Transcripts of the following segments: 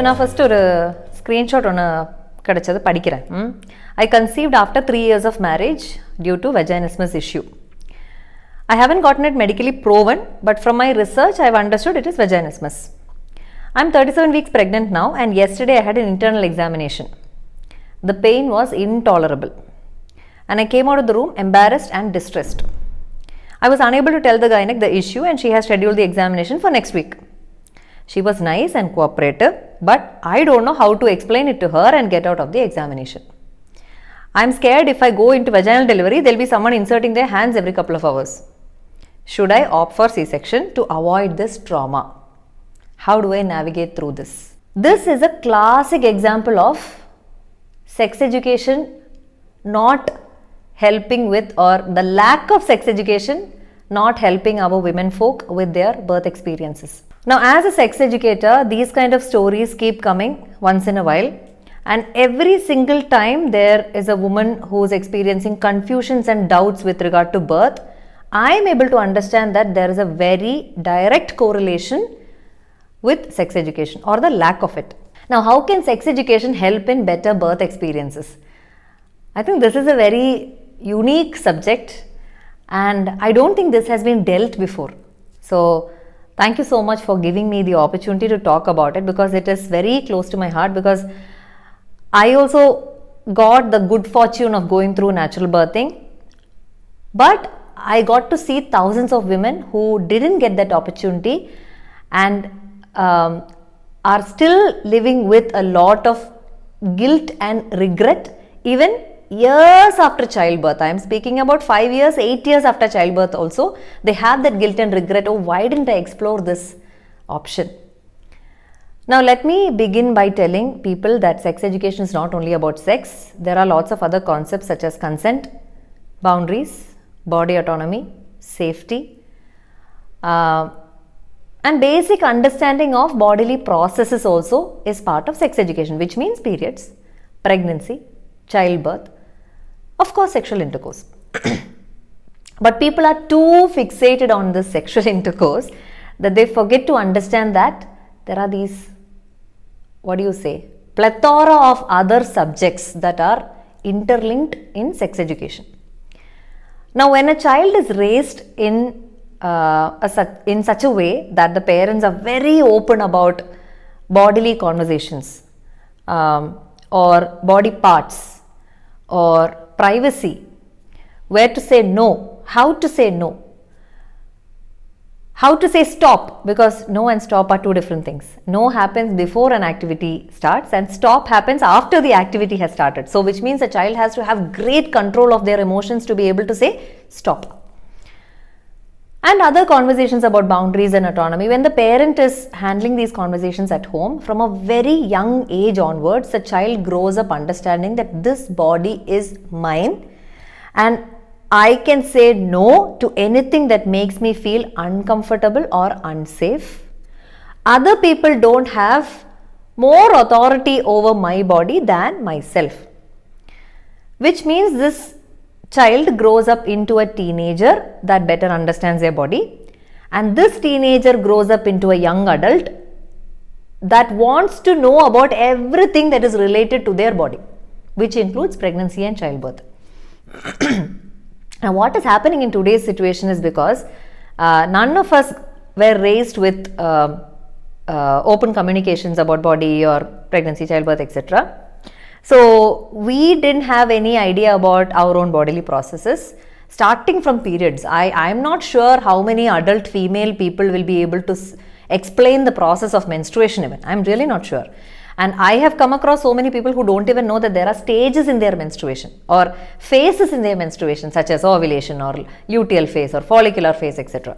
நான் ஃபர்ஸ்ட் ஒரு ஸ்க்ரீன்ஷாட் ஒன்று கிடச்சது படிக்கிறேன். I conceived after 3 years of marriage due to vaginismus issue. I haven't gotten it medically proven, but from my research I have understood it is vaginismus. I'm 37 weeks pregnant now, and yesterday I had an internal examination. The pain was intolerable, and I came out of the room embarrassed and distressed. I was unable to tell the gynec the issue, and she has scheduled the examination for next week. She was nice and cooperative, but I don't know how to explain it to her and get out of the examination. I'm scared if I go into vaginal delivery, there'll be someone inserting their hands every couple of hours. Should I opt for C-section to avoid this trauma? How do I navigate through this? This is a classic example of sex education not helping with, or the lack of sex education not helping our women folk with their birth experiences. Now, as a sex educator, these kind of stories keep coming once in a while, and every single time there is a woman who is experiencing confusions and doubts with regard to birth, I am able to understand that there is a very direct correlation with sex education or the lack of it. Now, how can sex education help in better birth experiences? I think this is a very unique subject, and I don't think this has been dealt before. So, thank you so much for giving me the opportunity to talk about it, because it is very close to my heart, because I also got the good fortune of going through natural birthing, but I got to see thousands of women who didn't get that opportunity and are still living with a lot of guilt and regret even years after childbirth. I am speaking about 5 years, 8 years after childbirth also. They have that guilt and regret. Oh, why didn't I explore this option? Now, let me begin by telling people that sex education is not only about sex. There are lots of other concepts such as consent, boundaries, body autonomy, safety, and basic understanding of bodily processes also is part of sex education, which means periods, pregnancy, childbirth, of course sexual intercourse. But people are too fixated on this sexual intercourse that they forget to understand that there are these, plethora of other subjects that are interlinked in sex education. Now, when a child is raised in such a way that the parents are very open about bodily conversations or body parts or privacy, where to say no, how to say no, how to say stop, because no and stop are two different things. No happens before an activity starts, and stop happens after the activity has started. So, which means a child has to have great control of their emotions to be able to say stop. And other conversations about boundaries and autonomy. When the parent is handling these conversations at home, from a very young age onwards, the child grows up understanding that this body is mine and I can say no to anything that makes me feel uncomfortable or unsafe. Other people don't have more authority over my body than myself, which means this child grows up into a teenager that better understands their body, and this teenager grows up into a young adult that wants to know about everything that is related to their body, which includes pregnancy and childbirth. Now, what is happening in today's situation is because none of us were raised with open communications about body or pregnancy, childbirth, etc. So, we didn't have any idea about our own bodily processes. Starting from periods, I'm not sure how many adult female people will be able to explain the process of menstruation even. I'm really not sure. And I have come across so many people who don't even know that there are stages in their menstruation or phases in their menstruation, such as ovulation or luteal phase or follicular phase, etc.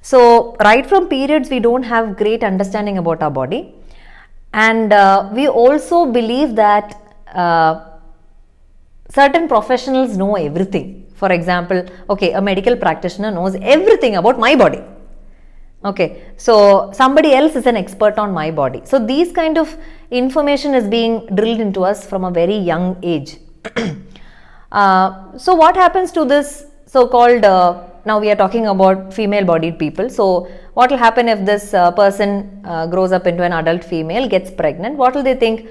So, right from periods, we don't have great understanding about our body. And we also believe that certain professionals know everything. For example, okay, a medical practitioner knows everything about my body. Okay, so somebody else is an expert on my body. So these kind of information is being drilled into us from a very young age. So what happens to this so-called, now we are talking about female bodied people. So what will happen if this person grows up into an adult female, gets pregnant? What will they think?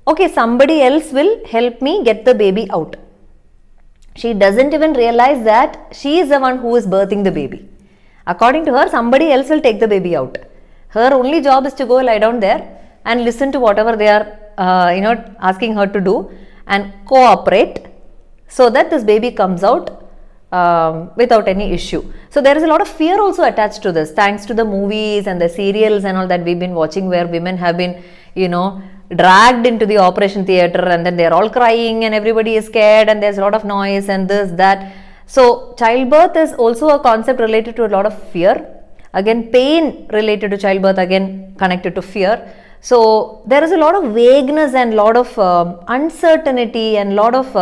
Okay, somebody else will help me get the baby out. She doesn't even realize that she is the one who is birthing the baby. According to her, somebody else will take the baby out. Her only job is to go lie down there and listen to whatever they are, asking her to do and cooperate so that this baby comes out without any issue. So there is a lot of fear also attached to this, thanks to the movies and the serials and all that we've been watching, where women have been, dragged into the operation theatre, and then they're all crying and everybody is scared and there's a lot of noise and this, that. So childbirth is also a concept related to a lot of fear. Again, pain related to childbirth, again connected to fear. So there is a lot of vagueness and lot of uncertainty and lot of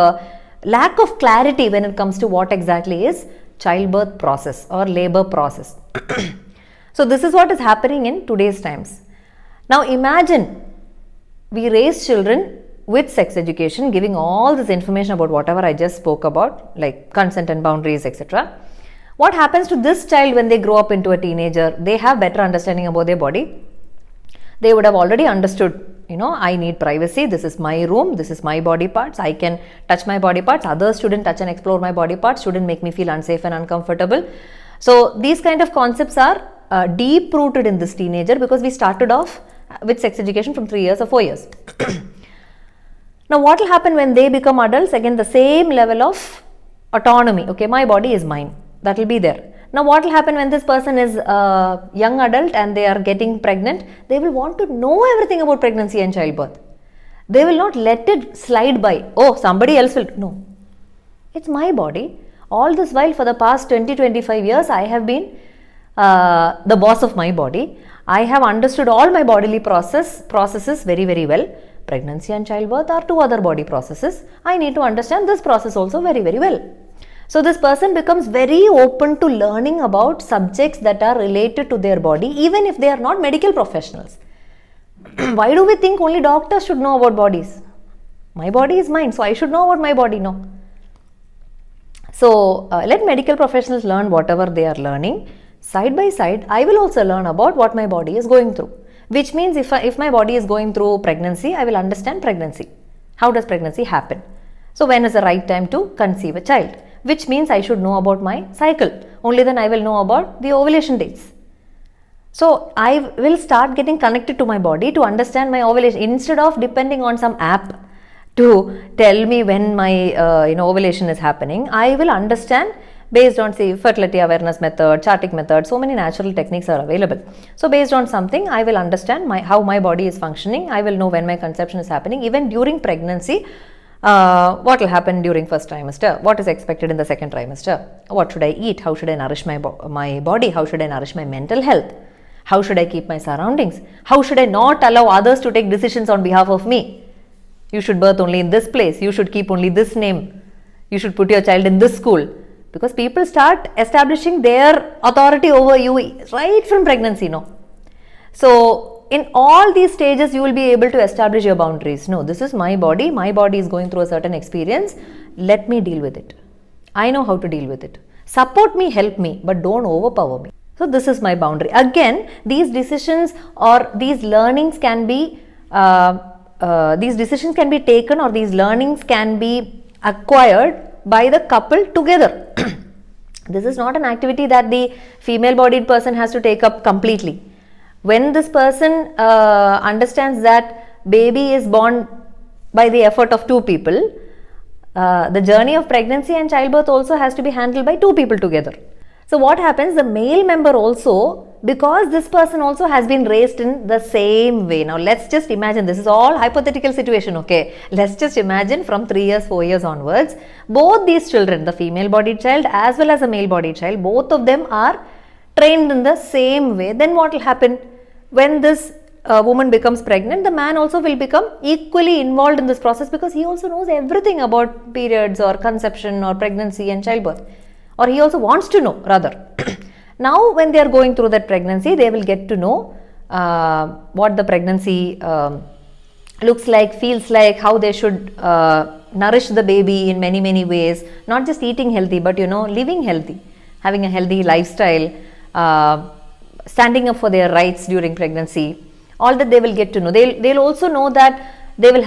lack of clarity when it comes to what exactly is childbirth process or labor process. So this is what is happening in today's times. Now imagine we raise children with sex education, giving all this information about whatever I just spoke about, like consent and boundaries, etc. What happens to this child when they grow up into a teenager? They have better understanding about their body. They would have already understood, I need privacy, this is my room, this is my body parts, I can touch my body parts, others shouldn't touch and explore my body parts, shouldn't make me feel unsafe and uncomfortable. So these kind of concepts are deep rooted in this teenager, because we started off with sex education from 3 years or 4 years. Now what will happen when they become adults? Again, the same level of autonomy. Okay, my body is mine. That will be there. Now what will happen when this person is a young adult and they are getting pregnant? They will want to know everything about pregnancy and childbirth. They will not let it slide by. Oh, somebody else will. No. It's my body. All this while, for the past 20-25 years, I have been the boss of my body. I have understood all my bodily processes very, very well. Pregnancy and childbirth are two other body processes. I need to understand this process also very, very well. So this person becomes very open to learning about subjects that are related to their body, even if they are not medical professionals. Why do we think only doctors should know about bodies? My body is mine, so I should know about my body. No. So let medical professionals learn whatever they are learning. Side by side, I will also learn about what my body is going through. Which means if my body is going through pregnancy, I will understand pregnancy. How does pregnancy happen? So when is the right time to conceive a child? Which means I should know about my cycle. Only then I will know about the ovulation dates. So I will start getting connected to my body to understand my ovulation, instead of depending on some app to tell me when my ovulation is happening. I will understand based on, say, fertility awareness method, charting method. So many natural techniques are available. So based on something, I will understand how my body is functioning. I will know when my conception is happening. Even during pregnancy, what will happen during first trimester, what is expected in the second trimester, what should I eat, how should I nourish my body, how should I nourish my mental health, how should I keep my surroundings, how should I not allow others to take decisions on behalf of me. You should birth only in this place, you should keep only this name, you should put your child in this school, because people start establishing their authority over you right from pregnancy. No. So in all these stages, you will be able to establish your boundaries. No, this is my body is going through a certain experience. Let me deal with it. I know how to deal with it. Support me, help me, but don't overpower me. So this is my boundary. Again, these decisions or these learnings can be, these decisions can be taken, or these learnings can be acquired by the couple together. This is not an activity that the female bodied person has to take up completely. When this person understands that baby is born by the effort of two people, the journey of pregnancy and childbirth also has to be handled by two people together. So what happens, the male member also, because this person also has been raised in the same way. Now let's just imagine, this is all hypothetical situation, okay. Let's just imagine from 3 years, 4 years onwards, both these children, the female bodied child as well as a male bodied child, both of them are trained in the same way. Then what will happen? When this woman becomes pregnant, the man also will become equally involved in this process, because he also knows everything about periods or conception or pregnancy and childbirth, or he also wants to know rather. Now when they are going through that pregnancy, they will get to know what the pregnancy looks like, feels like, how they should nourish the baby in many ways, not just eating healthy, but living healthy, having a healthy lifestyle, standing up for their rights during pregnancy. All that they will get to know. They'll also know that they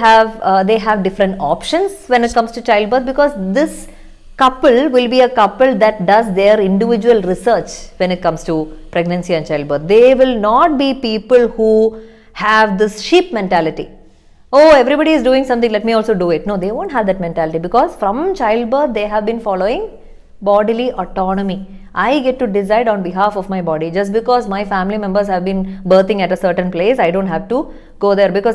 have different options when it comes to childbirth, because this couple will be a couple that does their individual research when it comes to pregnancy and childbirth. They will not be people who have this sheep mentality. Oh, everybody is doing something, let me also do it. No, they won't have that mentality, because from childbirth they have been following bodily autonomy. I get to decide on behalf of my body. Just because my family members have been birthing at a certain place, I don't have to go there, because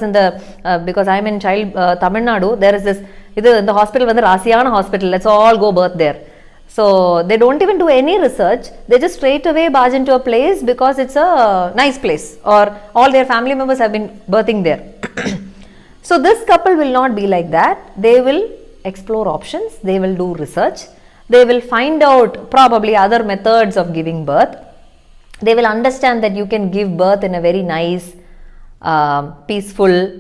because I'm in Tamil Nadu, there is this in the hospital, the Rasiana hospital, let's all go birth there. So they don't even do any research, they just straight away barge into a place because it's a nice place, or all their family members have been birthing there. So this couple will not be like that. They will explore options, they will do research, they will find out probably other methods of giving birth. They will understand that you can give birth in a very nice, peaceful,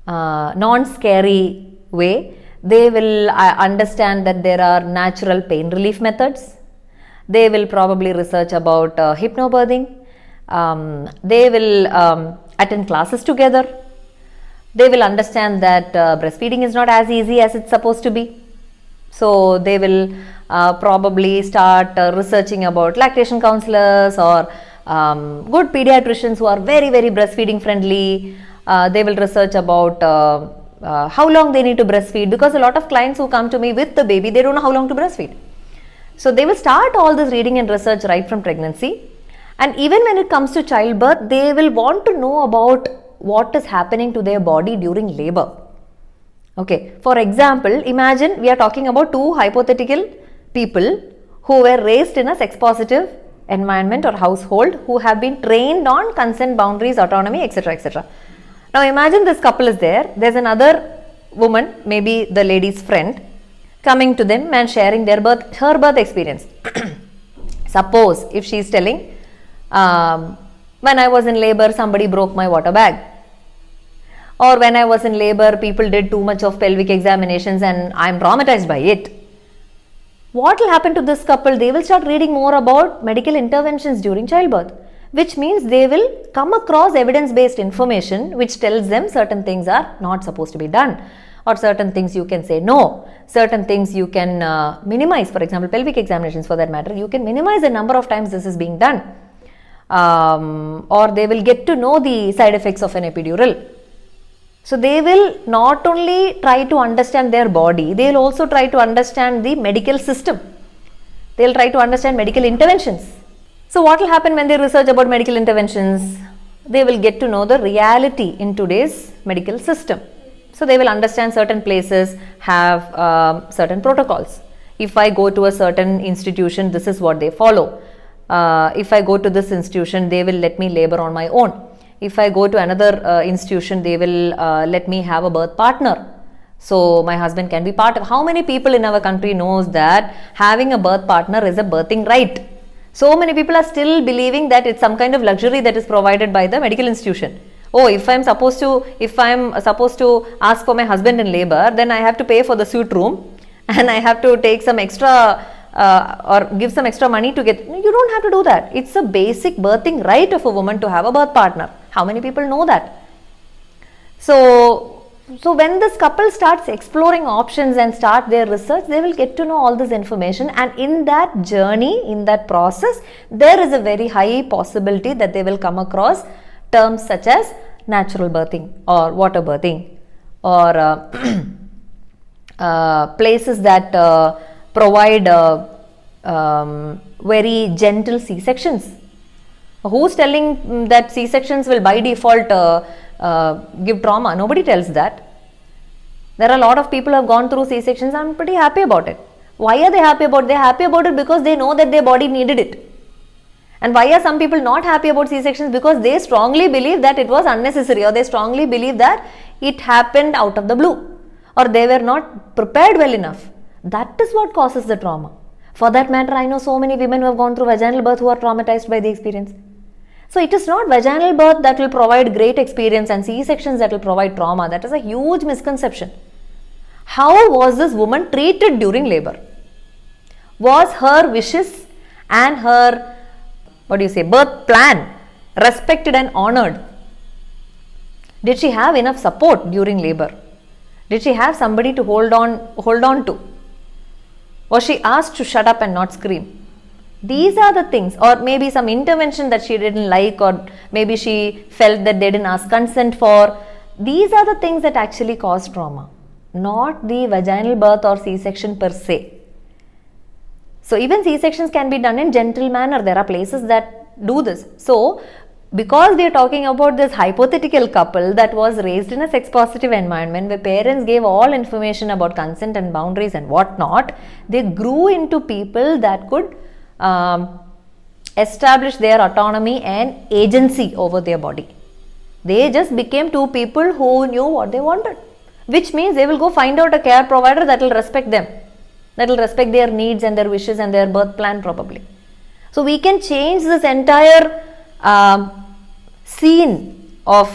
non-scary way. They will understand that there are natural pain relief methods. They will probably research about hypnobirthing. They will attend classes together. They will understand that breastfeeding is not as easy as it's supposed to be. So they will probably start researching about lactation counselors or good pediatricians who are very breastfeeding friendly. They will research about how long they need to breastfeed, because a lot of clients who come to me with the baby, they don't know how long to breastfeed. So they will start all this reading and research right from pregnancy. And even when it comes to childbirth, they will want to know about what is happening to their body during labor. Okay, for example, imagine we are talking about two hypothetical people who were raised in a sex positive environment or household, who have been trained on consent, boundaries, autonomy, etc. Now imagine this couple is there, there's another woman, maybe the lady's friend, coming to them and sharing her birth experience. Suppose if she is telling, when I was in labor, somebody broke my water bag. Or when I was in labor, people did too much of pelvic examinations and I am traumatized by it. What will happen to this couple? They will start reading more about medical interventions during childbirth, which means they will come across evidence-based information which tells them certain things are not supposed to be done, or certain things you can say no, certain things you can minimize. For example, pelvic examinations for that matter, you can minimize the number of times this is being done. Or they will get to know the side effects of an epidural. So they will not only try to understand their body, they will also try to understand the medical system. They will try to understand medical interventions. So what will happen when they research about medical interventions? They will get to know the reality in today's medical system. So they will understand certain places have certain protocols. If I go to a certain institution, this is what they follow. If I go to this institution, they will let me labor on my own. If I go to another institution, they will let me have a birth partner. So my husband can be part of. How many people in our country knows that having a birth partner is a birthing right? So many people are still believing that it's some kind of luxury that is provided by the medical institution. Oh, if I'm supposed to ask for my husband in labor, then I have to pay for the suite room and I have to take some extra or give some extra money to get. You don't have to do that. It's a basic birthing right of a woman to have a birth partner. How many people know that? So So when this couple starts exploring options and start their research, they will get to know all this information, and in that journey, in that process, there is a very high possibility that they will come across terms such as natural birthing or water birthing, or places that provide very gentle C-sections. Who's telling that C-sections will by default give trauma? Nobody tells that. There are a lot of people who have gone through C-sections and I'm pretty happy about it. Why are they happy about it? They're happy about it because they know that their body needed it. And why are some people not happy about C-sections? Because they strongly believe that it was unnecessary, or they strongly believe that it happened out of the blue, or they were not prepared well enough. That is what causes the trauma. For that matter, I know so many women who have gone through vaginal birth who are traumatized by the experience. So it is not vaginal birth that will provide great experience and C-sections that will provide trauma. That is a huge misconception. How was this woman treated during labor? Was her wishes and her, birth plan respected and honored? Did she have enough support during labor? Did she have somebody to hold on to? Was she asked to shut up and not scream? These are the things, or maybe some intervention that she didn't like, or maybe she felt that they didn't ask consent for. These are the things that actually cause trauma, not the vaginal birth or C-section per se. So even C-sections can be done in gentle manner. There are places that do this. So because we are talking about this hypothetical couple that was raised in a sex positive environment where parents gave all information about consent and boundaries and whatnot, they grew into people that could establish their autonomy and agency over their body. They just became two people who knew what they wanted, which means they will go find out a care provider that will respect them, that will respect their needs and their wishes and their birth plan probably. So we can change this entire scene of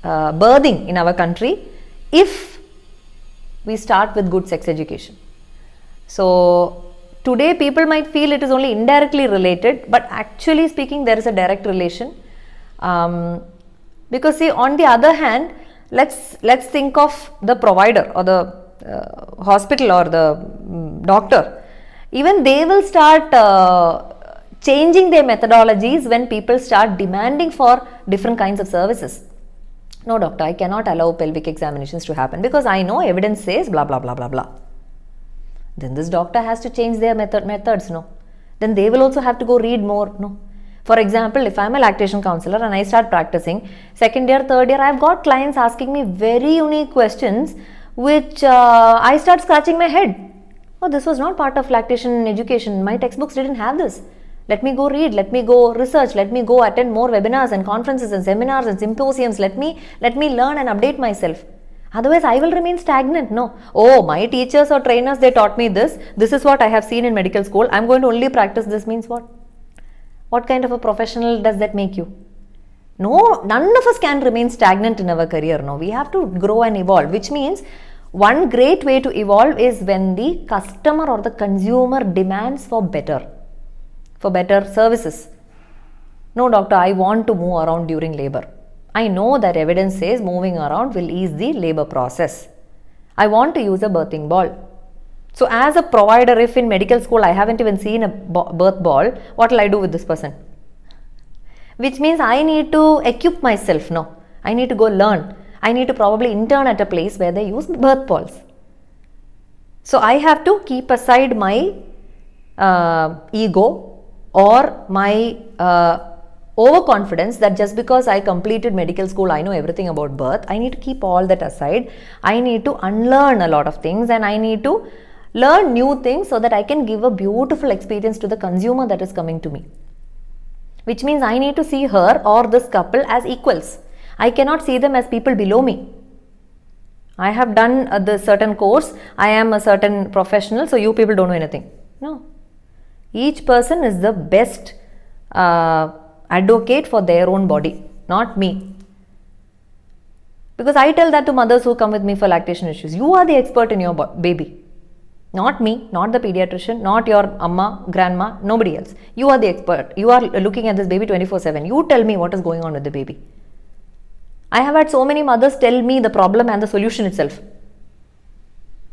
birthing in our country if we start with good sex education. So today people might feel it is only indirectly related, but actually speaking there is a direct relation. Because see, on the other hand, let's think of the provider or the hospital or the doctor. Even they will start changing their methodologies when people start demanding for different kinds of services. No doctor, I cannot allow pelvic examinations to happen because I know evidence says blah blah blah blah blah. Then this doctor has to change their methods, no. Then they will also have to go read more, no. For example, if I am a lactation counselor and I start practicing, second year, third year, I have got clients asking me very unique questions which I start scratching my head. Oh, this was not part of lactation education. My textbooks didn't have this. Let me go read, let me go research, let me go attend more webinars and conferences and seminars and symposiums. Let me learn and update myself. Otherwise, I will remain stagnant. No. Oh, my teachers or trainers, they taught me this. This is what I have seen in medical school. I am going to only practice this means what? What kind of a professional does that make you? No, none of us can remain stagnant in our career. No, we have to grow and evolve, which means one great way to evolve is when the customer or the consumer demands for better services. No doctor, I want to move around during labor. I know that evidence says moving around will ease the labor process. I want to use a birthing ball. So as a provider, if in medical school I haven't even seen a birth ball, what will I do with this person? Which means I need to equip myself. No, I need to go learn. I need to probably intern at a place where they use birth balls. So I have to keep aside my ego or my overconfidence that just because I completed medical school, I know everything about birth. I need to keep all that aside. I need to unlearn a lot of things and I need to learn new things so that I can give a beautiful experience to the consumer that is coming to me. Which means I need to see her or this couple as equals. I cannot see them as people below me. I have done the certain course, I am a certain professional, so you people don't know anything. No. Each person is the best advocate for their own body, not me. Because I tell that to mothers who come with me for lactation issues. You are the expert in your baby. Not me, not the pediatrician, not your amma, grandma, nobody else. You are the expert. You are looking at this baby 24/7. You tell me what is going on with the baby. I have had so many mothers tell me the problem and the solution itself.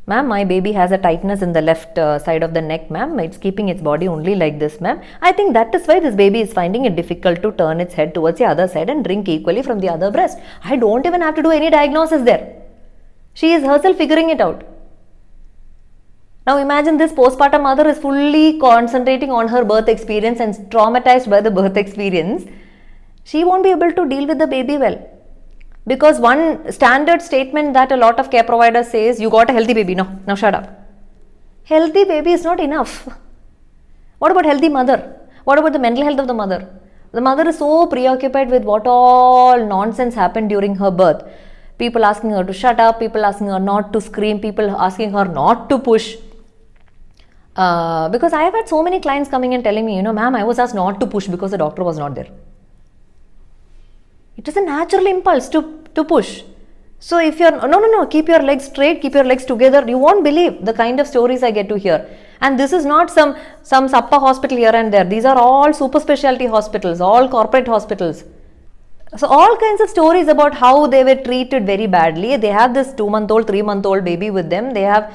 Ma'am, my baby has a tightness in the left side of the neck, ma'am. It's keeping its body only like this, ma'am. I think that is why this baby is finding it difficult to turn its head towards the other side and drink equally from the other breast. I don't even have to do any diagnosis there. She is herself figuring it out. Now imagine this postpartum mother is fully concentrating on her birth experience and traumatized by the birth experience. She won't be able to deal with the baby well. Because one standard statement that a lot of care providers say is, you got a healthy baby. No, now shut up. Healthy baby is not enough. What about healthy mother? What about the mental health of the mother? The mother is so preoccupied with what all nonsense happened during her birth. People asking her to shut up, people asking her not to scream, people asking her not to push. Because I have had so many clients coming and telling me, ma'am, I was asked not to push because the doctor was not there. It is a natural impulse to push. So if you're, no, keep your legs straight, keep your legs together. You won't believe the kind of stories I get to hear. And this is not some Sappa hospital here and there. These are all super specialty hospitals, all corporate hospitals. So all kinds of stories about how they were treated very badly. They have this 2-month-old, 3-month-old baby with them. They have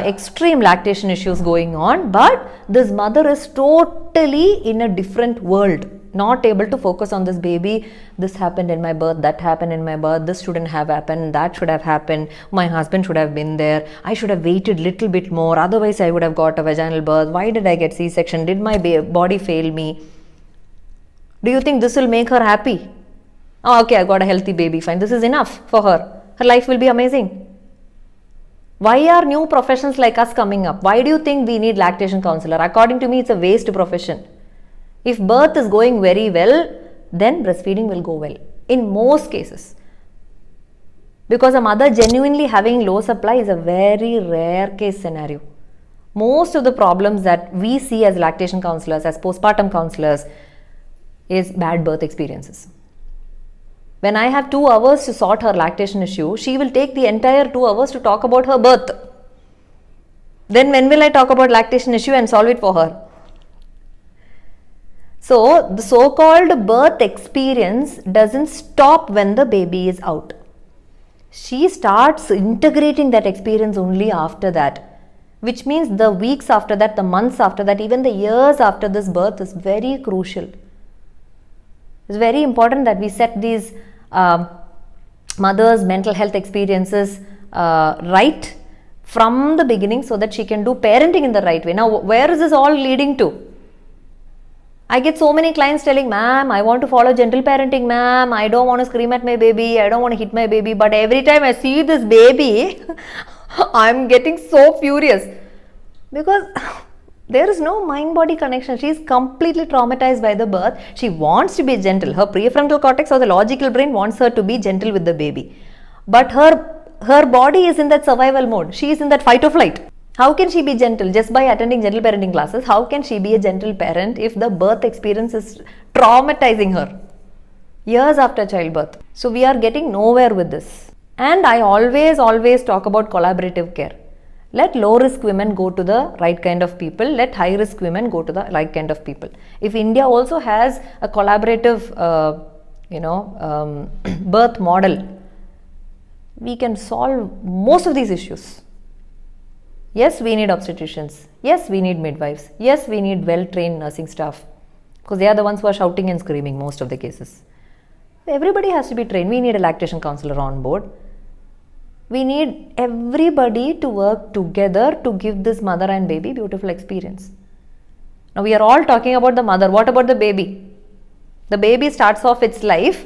extreme lactation issues going on. But this mother is totally in a different world. Not able to focus on this baby. This happened in my birth, that happened in my birth, this shouldn't have happened, that should have happened, my husband should have been there, I should have waited little bit more, otherwise I would have got a vaginal birth, why did I get C-section, did my body fail me? Do you think this will make her happy? Oh, okay, I got a healthy baby, fine, this is enough for her. Her life will be amazing. Why are new professions like us coming up? Why do you think we need lactation counselor? According to me, it's a waste profession. If birth is going very well, then breastfeeding will go well in most cases. Because a mother genuinely having low supply is a very rare case scenario. Most of the problems that we see as lactation counselors, as postpartum counselors, is bad birth experiences. When I have 2 hours to sort her lactation issue, she will take the entire 2 hours to talk about her birth. Then when will I talk about lactation issue and solve it for her? So, the so-called birth experience doesn't stop when the baby is out. She starts integrating that experience only after that, which means the weeks after that, the months after that, even the years after this birth is very crucial. It's very important that we set these mothers' mental health experiences right from the beginning so that she can do parenting in the right way. Now, where is this all leading to? I get so many clients telling, ma'am, I want to follow gentle parenting, ma'am. I don't want to scream at my baby. I don't want to hit my baby. But every time I see this baby, I'm getting so furious. Because there is no mind-body connection. She is completely traumatized by the birth. She wants to be gentle. Her prefrontal cortex or the logical brain wants her to be gentle with the baby. But her body is in that survival mode. She is in that fight or flight. How can she be gentle? Just by attending gentle parenting classes, how can she be a gentle parent if the birth experience is traumatizing her years after childbirth? So we are getting nowhere with this. And I always talk about collaborative care. Let low risk women go to the right kind of people. Let high risk women go to the right kind of people. If India also has a collaborative, birth model, we can solve most of these issues. Yes, we need obstetricians. Yes, we need midwives. Yes, we need well-trained nursing staff. Because they are the ones who are shouting and screaming most of the cases. Everybody has to be trained. We need a lactation counselor on board. We need everybody to work together to give this mother and baby beautiful experience. Now we are all talking about the mother. What about the baby? The baby starts off its life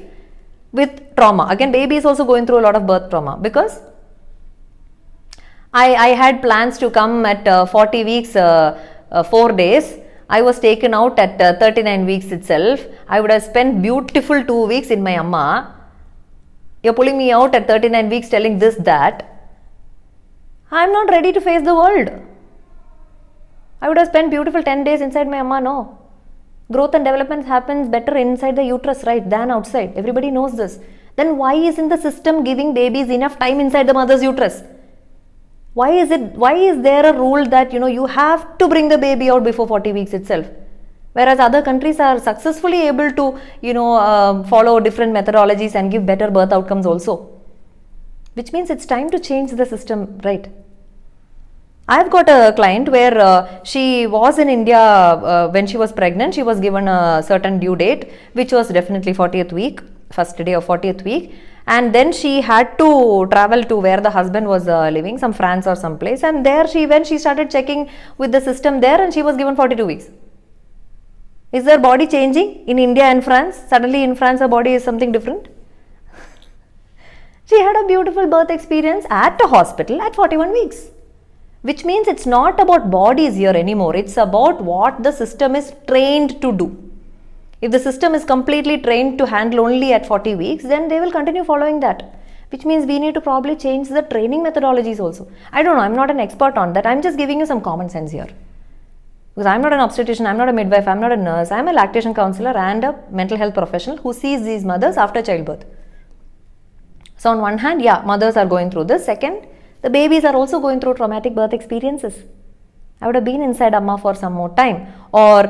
with trauma. Again, baby is also going through a lot of birth trauma because I had plans to come at 40 weeks, 4 days. I was taken out at 39 weeks itself. I would have spent beautiful 2 weeks in my Amma. You're pulling me out at 39 weeks telling this, that. I'm not ready to face the world. I would have spent beautiful 10 days inside my Amma, no. Growth and development happens better inside the uterus, right, than outside. Everybody knows this. Then why isn't the system giving babies enough time inside the mother's uterus? Why is there a rule that you have to bring the baby out before 40 weeks itself? Whereas other countries are successfully able to, follow different methodologies and give better birth outcomes also. Which means it's time to change the system, right? I've got a client where she was in India when she was pregnant. She was given a certain due date, which was definitely 40th week, first day of 40th week. And then she had to travel to where the husband was living, some France or some place. And there when she started checking with the system there, and she was given 42 weeks. Is their body changing in India and France? Suddenly in France her body is something different. She had a beautiful birth experience at a hospital at 41 weeks. Which means it's not about bodies here anymore. It's about what the system is trained to do. If the system is completely trained to handle only at 40 weeks, then they will continue following that. Which means we need to probably change the training methodologies also. I don't know, I'm not an expert on that. I'm just giving you some common sense here. Because I'm not an obstetrician, I'm not a midwife, I'm not a nurse. I'm a lactation counselor and a mental health professional who sees these mothers after childbirth. So on one hand, yeah, mothers are going through this. Second, the babies are also going through traumatic birth experiences. I would have been inside Amma for some more time. Or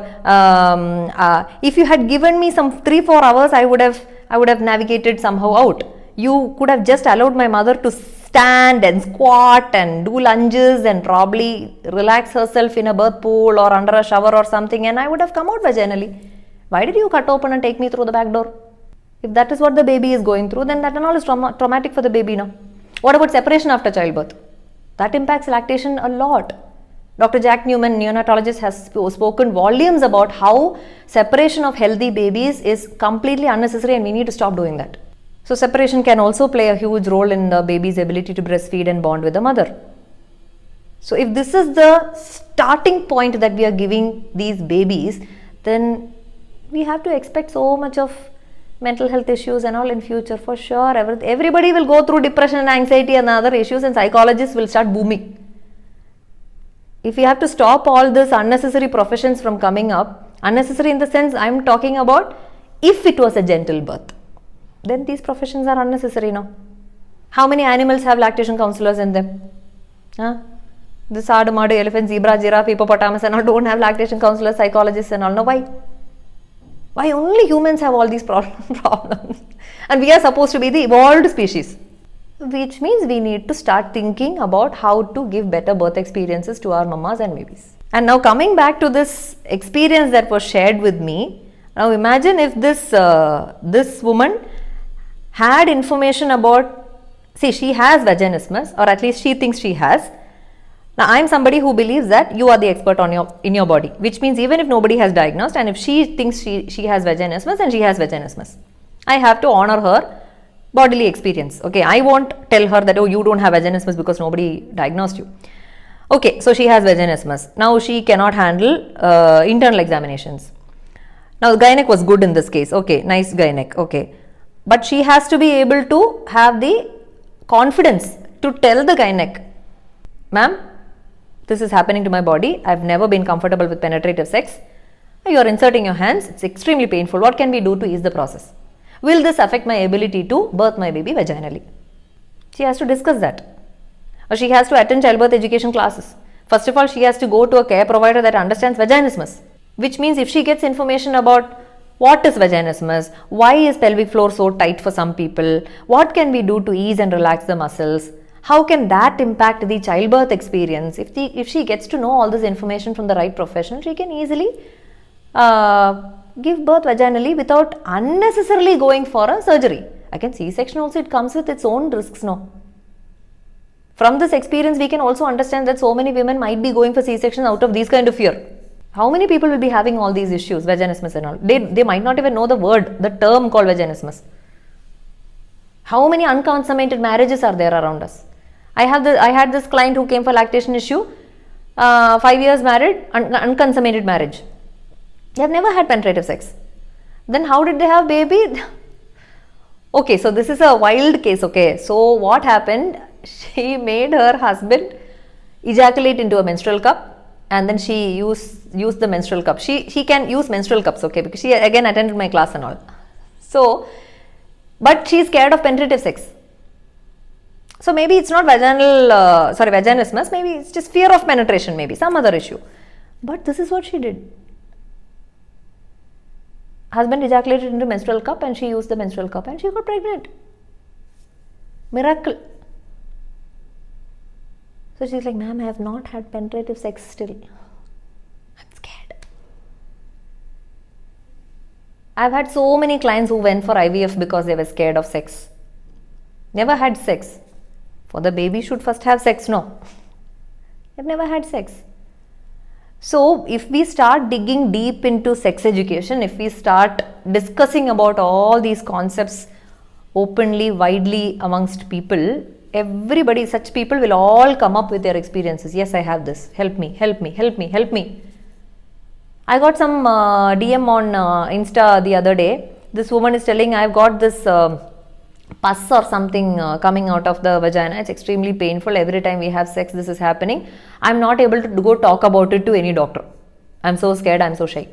if you had given me some 3-4 hours, I would have navigated somehow out. You could have just allowed my mother to stand and squat and do lunges and probably relax herself in a birth pool or under a shower or something, and I would have come out vaginally. Why did you cut open and take me through the back door? If that is what the baby is going through, then that and all is traumatic for the baby now. What about separation after childbirth? That impacts lactation a lot. Dr. Jack Newman, neonatologist, has spoken volumes about how separation of healthy babies is completely unnecessary and we need to stop doing that. So separation can also play a huge role in the baby's ability to breastfeed and bond with the mother. So if this is the starting point that we are giving these babies, then we have to expect so much of mental health issues and all in future for sure. Everybody will go through depression and anxiety and other issues, and psychologists will start booming. If we have to stop all this unnecessary professions from coming up, unnecessary in the sense I am talking about if it was a gentle birth, then these professions are unnecessary now. How many animals have lactation counselors in them? The sard, mud, elephant, zebra, giraffe, hippopotamus and all don't have lactation counselors, psychologists and all. Now why? Why only humans have all these problems? And we are supposed to be the evolved species. Which means we need to start thinking about how to give better birth experiences to our mamas and babies. And now coming back to this experience that was shared with me, now imagine if this woman had information about, she has vaginismus, or at least she thinks she has. Now I am somebody who believes that you are the expert in your body, which means even if nobody has diagnosed and if she thinks she has vaginismus, and she has vaginismus, I have to honor her bodily experience. Okay, I won't tell her that, oh, you don't have vaginismus because nobody diagnosed you. Okay, so she has vaginismus. Now she cannot handle internal examinations. Now the gynec was good in this case. Okay, nice gynec. Okay, but she has to be able to have the confidence to tell the gynec, ma'am, this is happening to my body. I've never been comfortable with penetrative sex. You are inserting your hands. It's extremely painful. What can we do to ease the process? Will this affect my ability to birth my baby vaginally? She has to discuss that. Or she has to attend childbirth education classes. First of all, she has to go to a care provider that understands vaginismus. Which means if she gets information about what is vaginismus, why is pelvic floor so tight for some people, what can we do to ease and relax the muscles, how can that impact the childbirth experience? If she gets to know all this information from the right professional, she can easily give birth vaginally without unnecessarily going for a surgery. Again, C-section also, it comes with its own risks now. From this experience, we can also understand that so many women might be going for C-section out of these kind of fear. How many people will be having all these issues, vaginismus and all? They might not even know the term called vaginismus. How many unconsummated marriages are there around us? I had this client who came for lactation issue, 5 years married, unconsummated marriage. They have never had penetrative sex. Then how did they have baby? Okay, so this is a wild case. Okay, so what happened? She made her husband ejaculate into a menstrual cup, and then she used the menstrual cup. She can use menstrual cups, okay, because she again attended my class and all. So, but she is scared of penetrative sex. So maybe it's not vaginismus, maybe it's just fear of penetration, maybe some other issue. But this is what she did. husband ejaculated into menstrual cup and she used the menstrual cup and she got pregnant. Miracle. So she's like, ma'am, I have not had penetrative sex still. I'm scared. I've had so many clients who went for IVF because they were scared of sex. Never had sex. For the baby should first have sex, no. They've never had sex. So if we start digging deep into sex education, if we start discussing about all these concepts openly, widely amongst people, everybody, such people will all come up with their experiences. Yes, I have this. Help me, help me, help me, help me. I got some DM on Insta the other day. This woman is telling, I've got this pus or something coming out of the vagina. It's extremely painful. Every time we have sex, this is happening. I'm not able to go talk about it to any doctor. I'm so scared, I'm so shy.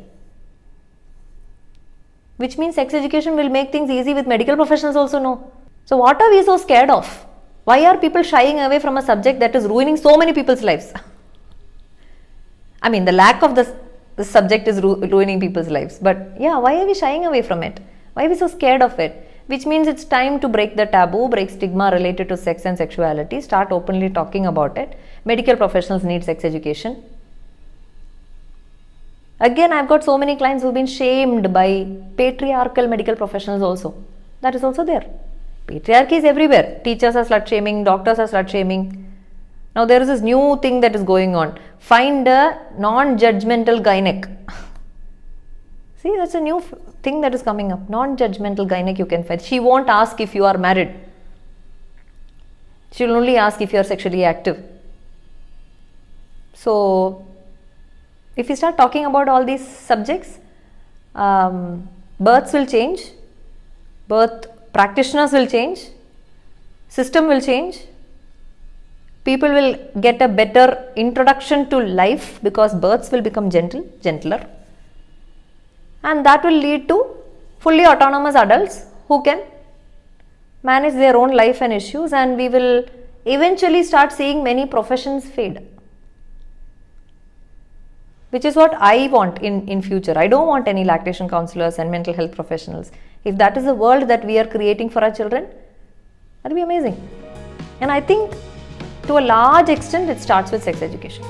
Which means sex education will make things easy with medical professionals also, no. So what are we so scared of? Why are people shying away from a subject that is ruining so many people's lives? I mean, the lack of the subject is ruining people's lives. But yeah, why are we shying away from it? Why are we so scared of it? Which means it's time to break the taboo, break stigma related to sex and sexuality, start openly talking about it. Medical professionals need sex education. Again, I've got so many clients who've been shamed by patriarchal medical professionals also. That is also there. Patriarchy is everywhere. Teachers are slut shaming, doctors are slut shaming. Now there is this new thing that is going on. Find a non-judgmental gynec. See, that's a new thing that is coming up. Non-judgmental gynec you can find. She won't ask if you are married. She will only ask if you are sexually active. So, if we start talking about all these subjects, births will change, birth practitioners will change, system will change, people will get a better introduction to life because births will become gentler, and that will lead to fully autonomous adults who can manage their own life and issues, and we will eventually start seeing many professions fade. Which is what I want in future. I don't want any lactation counselors and mental health professionals. If that is the world that we are creating for our children, that will be amazing. And I think to a large extent it starts with sex education.